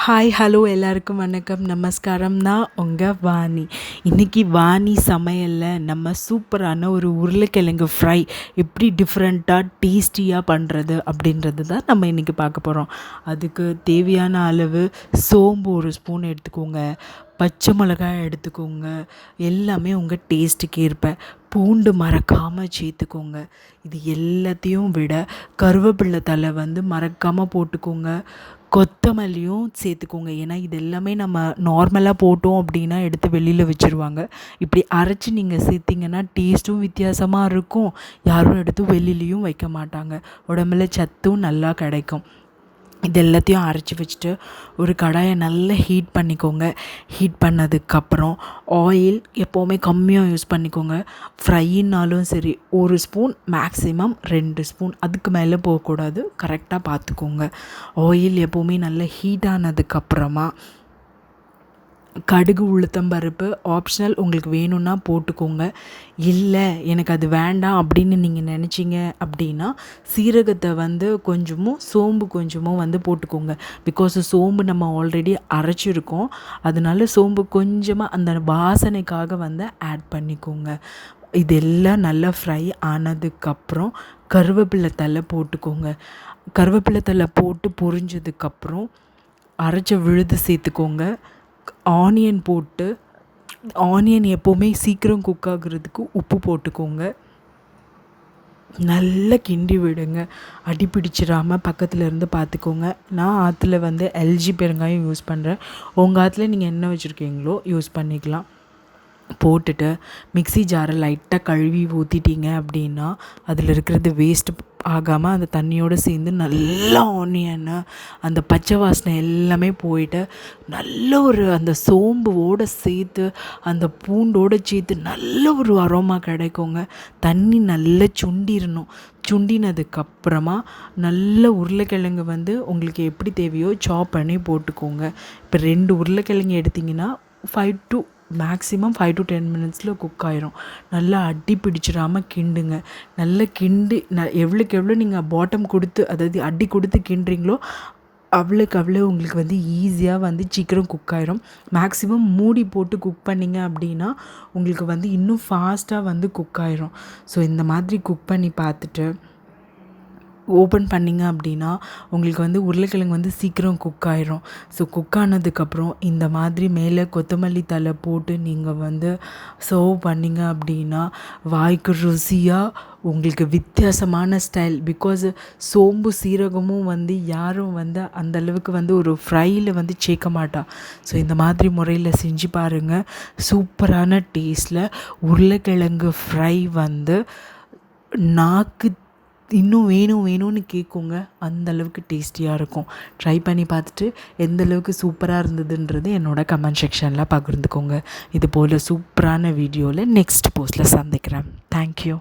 Hi hello எல்லாருக்கும் வணக்கம் நமஸ்காரம். நான் உங்கள் வாணி. இன்றைக்கி வாணி சமையலில் நம்ம சூப்பரான ஒரு உருளைக்கிழங்கு ஃப்ரை எப்படி டிஃப்ரெண்ட்டாக டேஸ்டியாக பண்ணுறது அப்படின்றது தான் நம்ம இன்றைக்கி பார்க்க போகிறோம். அதுக்கு தேவையான அளவு சோம்பு ஒரு ஸ்பூன் எடுத்துக்கோங்க, பச்சை மிளகாய் எடுத்துக்கோங்க, எல்லாமே உங்கள் டேஸ்ட்டுக்கு ஏற்ப. பூண்டு மறக்காமல் சேர்த்துக்கோங்க. இது எல்லாத்தையும் விட கருவேப்பிலை தழை மறக்காமல் போட்டுக்கோங்க. கொத்தமல்லியும் சேர்த்துக்கோங்க. ஏன்னா இது எல்லாமே நம்ம நார்மலாக போட்டோம் அப்படின்னா எடுத்து வெளியில் வச்சுருவாங்க. இப்படி அரைச்சி நீங்கள் சேர்த்திங்கன்னா டேஸ்ட்டும் வித்தியாசமாக இருக்கும். யாரும் எடுத்து வெளியிலையும் வைக்க மாட்டாங்க. உடம்புல சத்தும் நல்லா கிடைக்கும். இது எல்லாத்தையும் அரைச்சி வச்சுட்டு ஒரு கடாயை நல்லா ஹீட் பண்ணிக்கோங்க. ஹீட் பண்ணதுக்கப்புறம் ஆயில் எப்போவுமே கம்மியாக யூஸ் பண்ணிக்கோங்க. ஃப்ரைனாலும் சரி 1 ஸ்பூன் மேக்ஸிமம் 2 ஸ்பூன், அதுக்கு மேலே போகக்கூடாது. கரெக்டாக பார்த்துக்கோங்க. ஆயில் எப்போவுமே நல்லா ஹீட் ஆனதுக்கப்புறமா கடுகு உளுத்தம்பருப்பு ஆப்ஷனல், உங்களுக்கு வேணும்னா போட்டுக்கோங்க. இல்லை எனக்கு அது வேண்டாம் அப்படின்னு நீங்கள் நினச்சிங்க அப்படின்னா சீரகத்தை கொஞ்சமும் சோம்பு கொஞ்சமும் போட்டுக்கோங்க. பிகாஸ் சோம்பு நம்ம ஆல்ரெடி அரைச்சிருக்கோம். அதனால சோம்பு கொஞ்சமாக அந்த வாசனைக்காக ஆட் பண்ணிக்கோங்க. இதெல்லாம் நல்லா ஃப்ரை ஆனதுக்கப்புறம் கருவேப்பிலை தழை போட்டுக்கோங்க. கருவேப்பிலை தழை போட்டு பொரிஞ்சதுக்கப்புறம் அரைச்ச விழுது சேர்த்துக்கோங்க. ஆனியன் போட்டு, ஆனியன் எப்போவுமே சீக்கிரம் குக் ஆகுறதுக்கு உப்பு போட்டுக்கோங்க. நல்லா கிண்டி விடுங்க. அடி பிடிச்சிடாமல் பக்கத்தில் இருந்து பார்த்துக்கோங்க. நான் ஆற்றுல எல்ஜி பெருங்காயம் யூஸ் பண்ணுறேன். உங்கள் ஆற்றுல நீங்கள் என்ன வச்சுருக்கீங்களோ யூஸ் பண்ணிக்கலாம். போட்டுட்டு மிக்ஸி ஜாரை லைட்டாக கழுவி ஊற்றிட்டீங்க அப்படின்னா அதில் இருக்கிறது வேஸ்ட் ஆகாமல் அந்த தண்ணியோடு சேர்ந்து நல்லா ஆனியன்னு அந்த பச்சை வாசனை எல்லாமே போயிட்டு நல்ல ஒரு அந்த சோம்புவோடு சேர்த்து அந்த பூண்டோடு சேர்த்து நல்ல ஒரு அரோமா கிடைக்குங்க. தண்ணி நல்லா சுண்டிடணும். சுண்டினதுக்கப்புறமா நல்ல உருளைக்கிழங்கு உங்களுக்கு எப்படி தேவையோ சாப் பண்ணி போட்டுக்கோங்க. இப்போ 2 உருளைக்கிழங்கு எடுத்திங்கன்னா 5 to 10 மினிட்ஸில் குக் ஆயிரும். நல்லா அடி பிடிச்சிடாமல் கிண்டுங்க. நல்லா கிண்டி எவ்வளோக்கு எவ்வளோ நீங்கள் பாட்டம் கொடுத்து, அதாவது அடி கொடுத்து கிண்டுறீங்களோ அவ்வளோக்கு அவ்வளோ உங்களுக்கு ஈஸியாக சீக்கிரம் குக் ஆயிரும். மேக்ஸிமம் மூடி போட்டு குக் பண்ணிங்க அப்படின்னா உங்களுக்கு இன்னும் ஃபாஸ்ட்டாக குக் ஆயிரும். ஸோ இந்த மாதிரி குக் பண்ணி பார்த்துட்டு ஓப்பன் பண்ணிங்க அப்படின்னா உங்களுக்கு உருளைக்கிழங்கு சீக்கிரம் குக் ஆயிரும். ஸோ குக் ஆனதுக்கப்புறம் இந்த மாதிரி மேலே கொத்தமல்லி தழை போட்டு நீங்கள் சர்வ் பண்ணிங்க அப்படின்னா வாய்க்கு ருசியாக உங்களுக்கு வித்தியாசமான ஸ்டைல். பிகாஸ் சோம்பு சீரகமும் யாரும் அந்தளவுக்கு ஒரு ஃப்ரையில் சேர்க்க மாட்டா. ஸோ இந்த மாதிரி முறையில் செஞ்சு பாருங்கள். சூப்பரான டேஸ்ட்டில் உருளைக்கிழங்கு ஃப்ரை நாக்கு இன்னும் வேணும்னு கேட்குங்க. அந்தளவுக்கு டேஸ்டியாக இருக்கும். ட்ரை பண்ணி பார்த்துட்டு எந்தளவுக்கு சூப்பராக இருந்ததுன்றது என்னோடய கமெண்ட் செக்ஷனில் பகிர்ந்துக்கோங்க. இது போல் சூப்பரான வீடியோவில் நெக்ஸ்ட் போஸ்ட்டில் சந்திக்கிறேன். தேங்க்யூ.